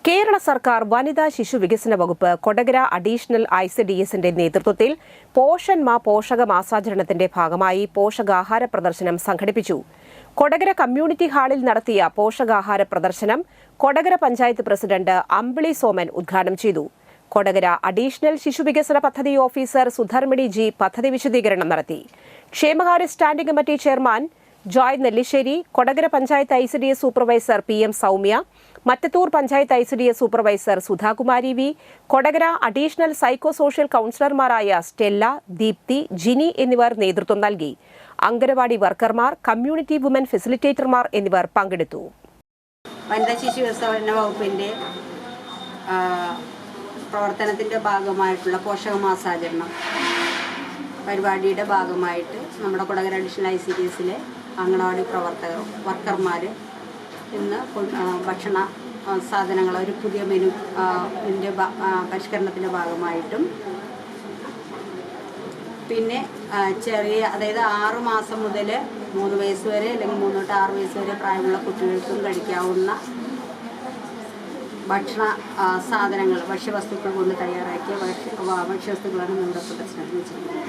കേരള സർക്കാർ വനിതാ ശിശു വികസന വകുപ്പ് കൊടകര അഡീഷണൽ ICDSന്റെ നേതൃത്വത്തിൽ പോഷൻ മാ പോഷക മാസാചരണത്തിന്റെ ഭാഗമായി പോഷകാഹാര പ്രദർശനം സംഘടിപ്പിച്ചു. കൊടകര കമ്മ്യൂണിറ്റി ഹാളിൽ നടത്തിയ പോഷകാഹാര പ്രദർശനം കൊടകര പഞ്ചായത്ത് പ്രസിഡന്റ് അമ്പിളി സോമൻ ഉദ്ഘാടനം ചെയ്തു. കൊടകര അഡീഷണൽ ശിശുവികസന പദ്ധതി ഓഫീസർ സുധർമിണി ജി പദ്ധതി വിശദീകരണം നടത്തി. ക്ഷേമകാര്യ standing committee chairman Joy Nellissery, Kodakara panchayat ICDS supervisor PM Soumya, Mattathur panchayat ICDS supervisor Sudhakumari V, Kodakara additional psycho social കൌൺസിലർമാരായ സ്റ്റെല്ല, ദീപ്തി, ജിനി എന്നിവർ നേതൃത്വം നൽകി. അംഗനവാടി വർക്കർമാർ, കമ്മ്യൂണിറ്റി വുമൻ ഫെസിലിറ്റേറ്റർമാർ എന്നിവർ പങ്കെടുത്തു. വനിതാ ശിശു വികസന വകുപ്പിന്റെ പ്രവർത്തനത്തിന്റെ ഭാഗമായിട്ടുള്ള പോഷകമാസാചരണം പരിപാടിയുടെ ഭാഗമായിട്ട് നമ്മുടെ കൊടകര അഡീഷണൽ ICDSലെ അംഗനവാടി വർക്കർമാർ ഇന്ന് ഭക്ഷണ സാധനങ്ങൾ ഒരു പുതിയ മെനുവിൻ്റെ പരിഷ്കരണത്തിൻ്റെ ഭാഗമായിട്ടും പിന്നെ ചെറിയ അതായത് 6 മാസം മുതൽ 3 വയസ്സ് വരെ അല്ലെങ്കിൽ 3 തൊട്ട് 6 വയസ്സ് വരെ പ്രായമുള്ള കുട്ടികൾക്കും കഴിക്കാവുന്ന ഭക്ഷണ സാധനങ്ങൾ ഭക്ഷ്യവസ്തുക്കൾ കൊണ്ട് തയ്യാറാക്കിയ ഭക്ഷ്യവസ്തുക്കളാണ് നമ്മുടെ പ്രദർശനത്തിൽ ചെയ്യുന്നത്.